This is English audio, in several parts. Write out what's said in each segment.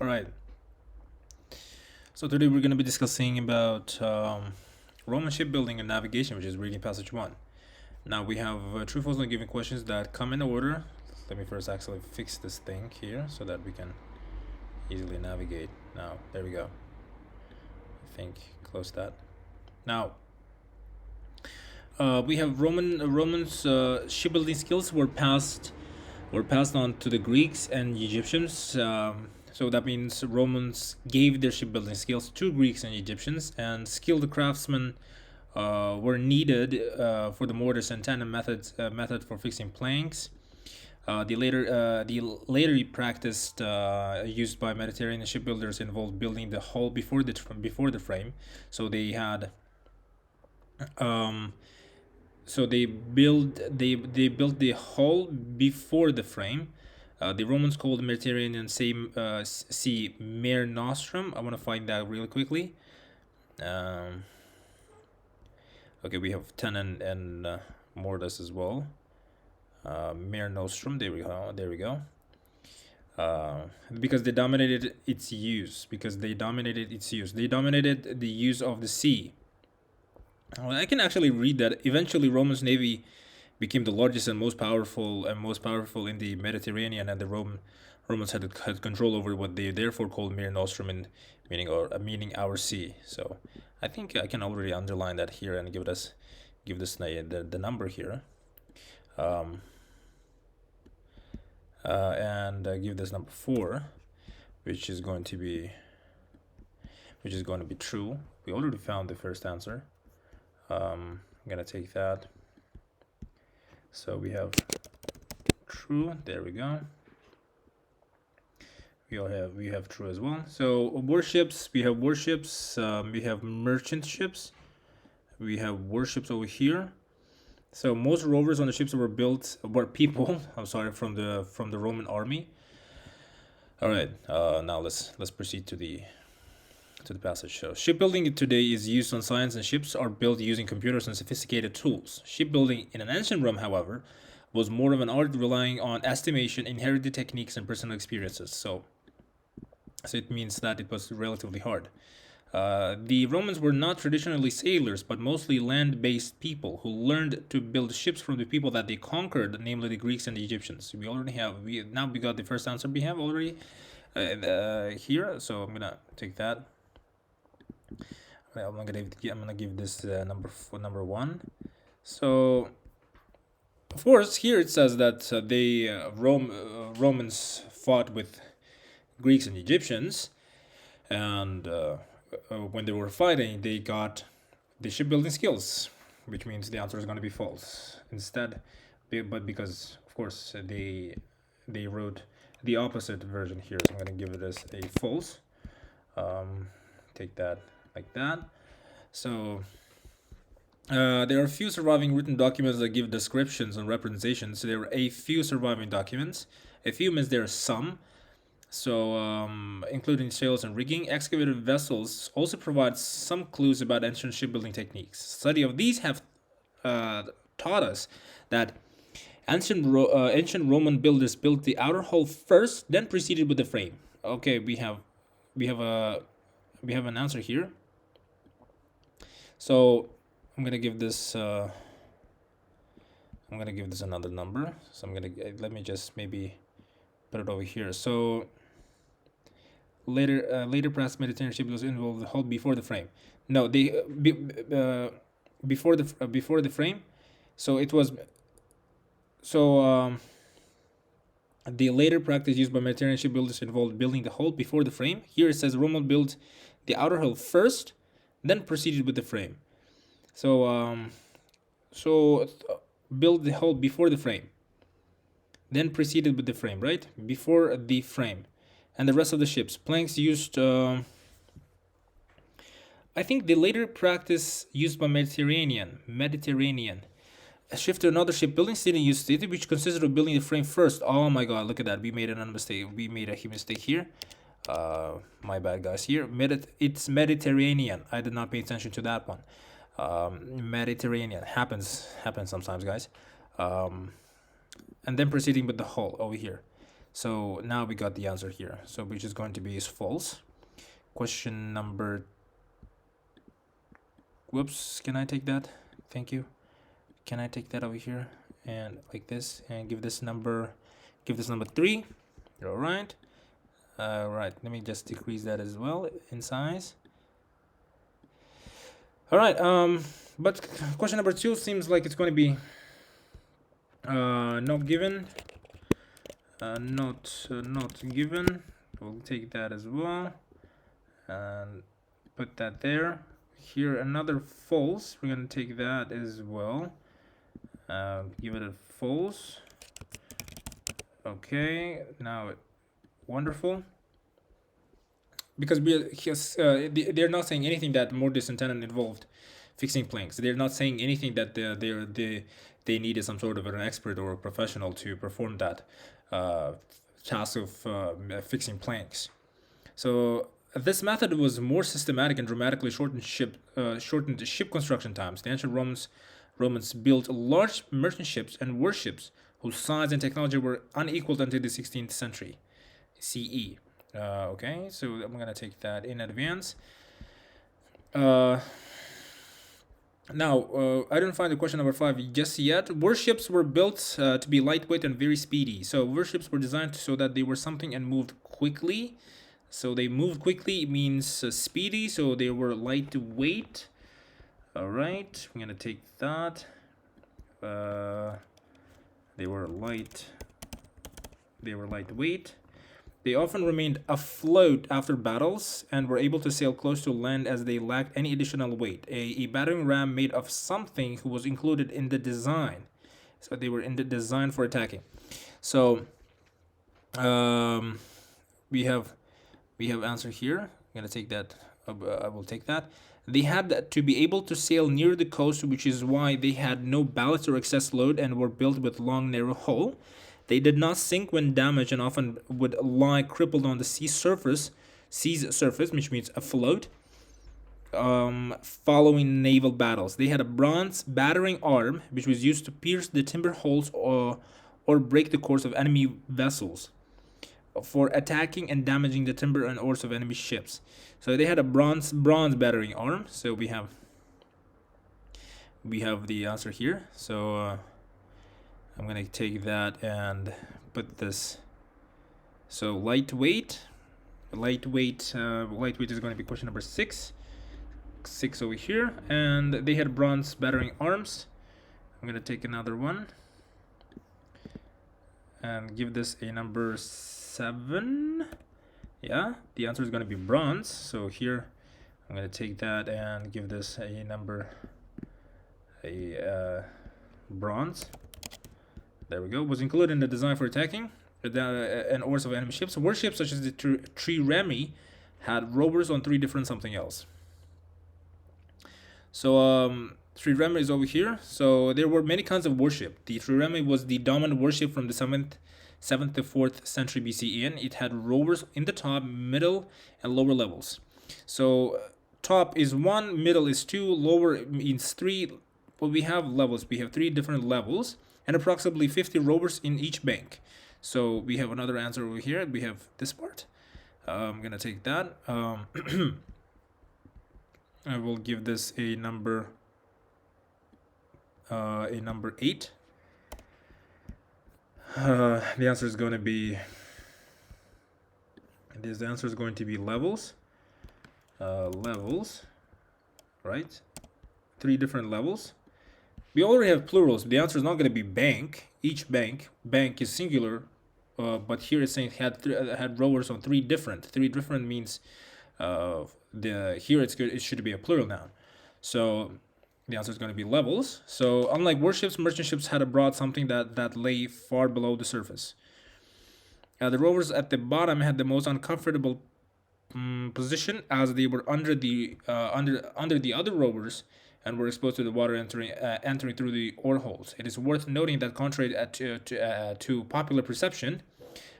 All right. So today we're going to be discussing about Roman shipbuilding and navigation, which is reading passage 1. Now we have true, false, and given questions that come in order. Let me first actually fix this thing here so that we can easily navigate. Now, there we go. I think close that. Now, we have Romans shipbuilding skills were passed on to the Greeks and Egyptians. So that means Romans gave their shipbuilding skills to Greeks and Egyptians, and skilled craftsmen were needed for the mortars and tandem method for fixing planks. The later practiced used by Mediterranean shipbuilders involved building the hull before the frame. So they had they built the hull before the frame. The Romans called the Mediterranean Sea Mare Nostrum. I want to find that really quickly. Okay, we have tenon and mortise as well. Mare Nostrum. There we go. Because they dominated its use. They dominated the use of the sea. Well, I can actually read that. Eventually, Roman's navy became the largest and most powerful in the Mediterranean, and the Romans had control over what they therefore called Mare Nostrum, meaning our sea. So I think I can already underline that here and give this the number here, and give this number 4, which is going to be true. We already found the first answer. I'm gonna take that. So we have true. There we go. We have true as well. So warships. We have warships. We have merchant ships. We have warships over here. So most rovers on the ships were people. I'm sorry, from the Roman army. All right. Now let's proceed to the passage. So shipbuilding today is used on science, and ships are built using computers and sophisticated tools. Shipbuilding in an ancient Rome, however, was more of an art relying on estimation, inherited techniques, and personal experiences. So it means that it was relatively hard. The Romans were not traditionally sailors, but mostly land-based people who learned to build ships from the people that they conquered, namely the Greeks and the Egyptians. We got the first answer we have already here. So I'm gonna take that. I'm gonna give this number 1. So, of course, here it says that Romans fought with Greeks and Egyptians, and when they were fighting, they got the shipbuilding skills, which means the answer is going to be false instead. But because, of course, they wrote the opposite version here, so I'm going to give it as a false. Take that like that. So there are a few surviving written documents that give descriptions and representations. So there are a few surviving documents. A few means there are some. So including sails and rigging. Excavated vessels also provide some clues about ancient shipbuilding techniques. Study of these have taught us that ancient Roman builders built the outer hull first, then proceeded with the frame. Okay, we have an answer here. So I'm gonna give this another number. So let me just maybe put it over here. So later press Mediterranean shipbuilders involved the hull before the frame. No, before the frame. So it was the later practice used by Mediterranean shipbuilders involved building the hull before the frame. Here it says Roman built the outer hull first, then proceeded with the frame. So build the hull before the frame, then proceeded with the frame, right? Before the frame. And the rest of the ships. Planks used, I think the later practice used by Mediterranean. A shift to another shipbuilding city used city, which consisted of building the frame first. Oh my god, look at that. We made a mistake here. My bad, guys. Here, it's Mediterranean. I did not pay attention to that one. Mediterranean happens sometimes, guys. And then proceeding with the hull over here. So now we got the answer here. So which is going to be is false. Question number, whoops, can I take that? Thank you. Can I take that over here and like this and give this number 3? All right. Right, let me just decrease that as well in size. All right, but question number 2 seems like it's going to be not given. Not given. We'll take that as well and put that there. Here another false. We're going to take that as well. Give it a false. Okay, now wonderful. Because they're not saying anything that Mortis and Tennant involved fixing planks. They're not saying anything that they needed some sort of an expert or a professional to perform that task of fixing planks. So this method was more systematic and dramatically shortened ship construction times. The ancient Romans built large merchant ships and warships whose size and technology were unequaled until the 16th century CE. Okay, so I'm gonna take that in advance. Now, I don't find the question number 5 just yet. Warships were built to be lightweight and very speedy. So warships were designed so that they were something and moved quickly. So they moved quickly means speedy. So they were lightweight. All right, I'm gonna take that. They were lightweight. They often remained afloat after battles and were able to sail close to land as they lacked any additional weight. A battering ram made of something was included in the design. So they were in the design for attacking. So we have answer here. I'm gonna take that. I will take that. They had to be able to sail near the coast, which is why they had no ballast or excess load and were built with long, narrow hull. They did not sink when damaged and often would lie crippled on the sea's surface, which means afloat, following naval battles. They had a bronze battering arm, which was used to pierce the timber holes or break the course of enemy vessels for attacking and damaging the timber and oars of enemy ships. So they had a bronze battering arm. So we have the answer here. So I'm gonna take that and put this. So lightweight is going to be question number 6 over here, and they had bronze battering arms. I'm gonna take another one and give this a number 7. Yeah, the answer is going to be bronze. So here I'm going to take that and give this a number bronze. There we go. Was included in the design for attacking and oars of enemy ships. Warships such as the trireme had rowers on 3 different something else. So trireme is over here. So there were many kinds of warship. The trireme was the dominant warship from the 7th to 4th century BCE, and it had rowers in the top, middle, and lower levels. So top is 1, middle is 2, lower means 3. Well, we have levels. We have 3 different levels and approximately 50 rowers in each bank. So we have another answer over here. We have this part. I'm gonna take that. I will give this a number 8. The answer is going to be levels. Levels, right? 3 different levels. We already have plurals. The answer is not going to be bank. Each bank is singular, but here it's saying had rowers on 3 different. 3 different means it should be a plural noun. So the answer is going to be levels. So unlike warships, merchant ships had a broad something that lay far below the surface. The rowers at the bottom had the most uncomfortable position, as they were under the other rowers and were exposed to the water entering through the oar holes. It is worth noting that contrary to popular perception,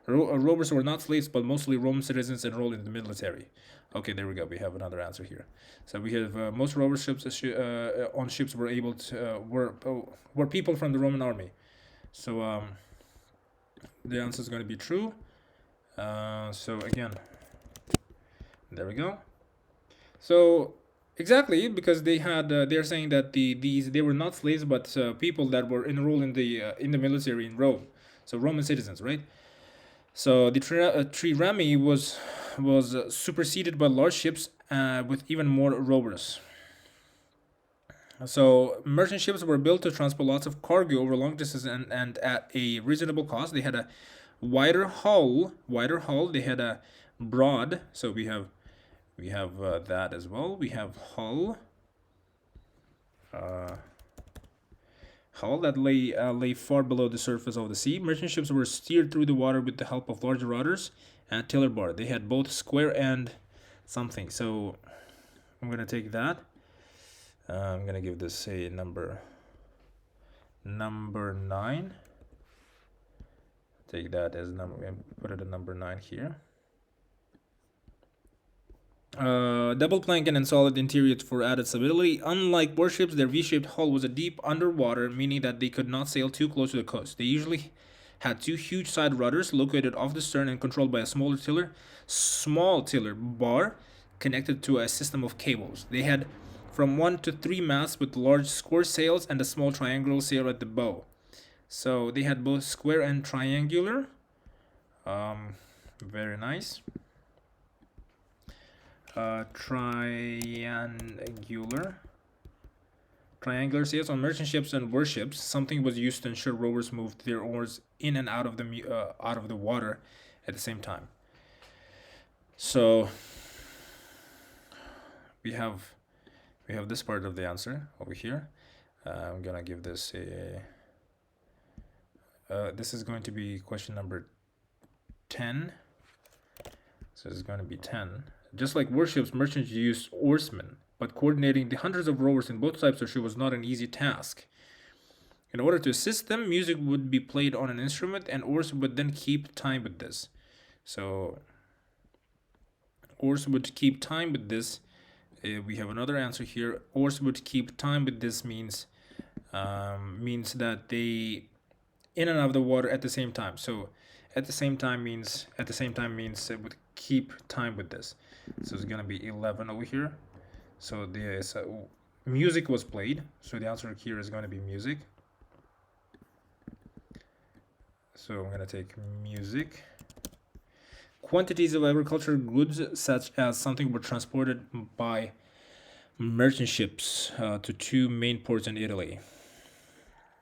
rowers were not slaves but mostly Roman citizens enrolled in the military. Okay, there we go. We have another answer here. So we have most rover ships on ships were able to were people from the Roman army. So the answer is going to be true. So again, there we go. So exactly, because they had they're saying that they were not slaves but people that were enrolled in the military in Rome, so Roman citizens, right? So the trireme was superseded by large ships with even more rowers. So merchant ships were built to transport lots of cargo over long distances and at a reasonable cost. They had a wider hull. They had a broad. So we have that as well. We have uh, hull that lay far below the surface of the sea. Merchant ships were steered through the water with the help of large rudders and tiller bar. They had both square and something. So I'm gonna take that. I'm gonna give this a number 9. Take that as number and put it at number 9 here. Double planking and solid interiors for added stability. Unlike warships, their V-shaped hull was a deep underwater, meaning that they could not sail too close to the coast. They usually had 2 huge side rudders located off the stern and controlled by a small tiller bar connected to a system of cables. They had from 1 to 3 masts with large square sails and a small triangular sail at the bow. So they had both square and triangular. Very nice. Triangular sails on merchant ships and warships. Something was used to ensure rowers moved their oars in and out of the water at the same time. So we have this part of the answer over here. I'm gonna give this a. This is going to be question number 10. So it's going to be 10. Just like warships, merchants used oarsmen, but coordinating the hundreds of rowers in both types of ship was not an easy task. In order to assist them, music would be played on an instrument, and oars would then keep time with this. So oars would keep time with this. We have another answer here. Oars would keep time with this means that they in and out of the water at the same time. So at the same time means it would keep time with this. So it's gonna be 11 over here. So the music was played. So the answer here is going to be music. So I'm gonna take music. Quantities of agricultural goods, such as something, were transported by merchant ships to 2 main ports in Italy.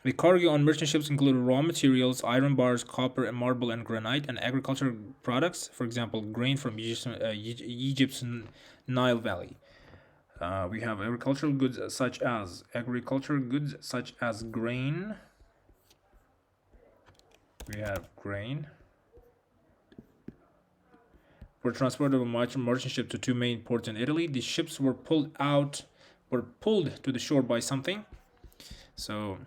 The cargo on merchant ships included raw materials, iron bars, copper, and marble, and granite, and agricultural products, for example, grain from Egypt's Nile Valley. We have agricultural goods such as grain. We have grain. Were transported by merchant ship to 2 main ports in Italy. The ships were pulled to the shore by something. So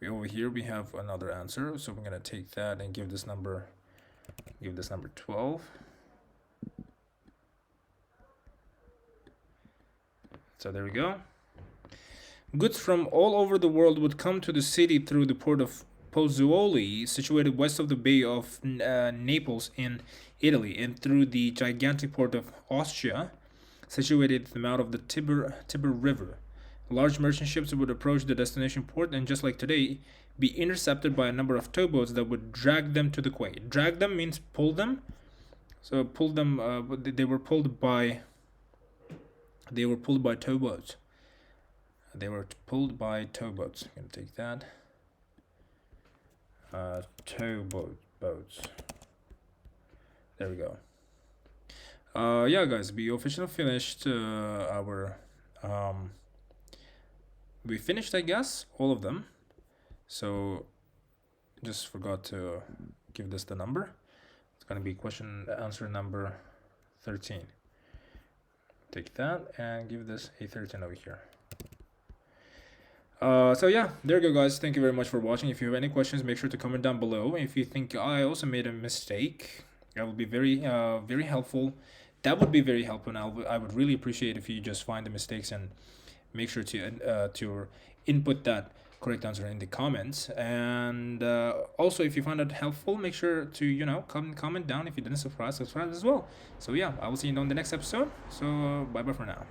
over here we have another answer. So we're gonna take that and give this number 12. So there we go. Goods from all over the world would come to the city through the port of Pozzuoli, situated west of the Bay of Naples in Italy, and through the gigantic port of Ostia, situated at the mouth of the Tiber River. Large merchant ships would approach the destination port and, just like today, be intercepted by a number of towboats that would drag them to the quay. Drag them means pull them. So pull them. They were pulled by towboats. They were pulled by towboats. I'm gonna take that. Boats. There we go. Yeah, guys, we officially finished we finished, I guess, all of them. So just forgot to give this the number. It's gonna be answer number 13. Take that and give this a 13 over here. So yeah, there you go, guys. Thank you very much for watching. If you have any questions, make sure to comment down below. If you think I also made a mistake, that would be very helpful. That would be very helpful, and I would really appreciate if you just find the mistakes and make sure to input that correct answer in the comments. And also, if you found it helpful, make sure to comment down. If you didn't subscribe as well. So yeah, I will see you on the next episode. So bye bye for now.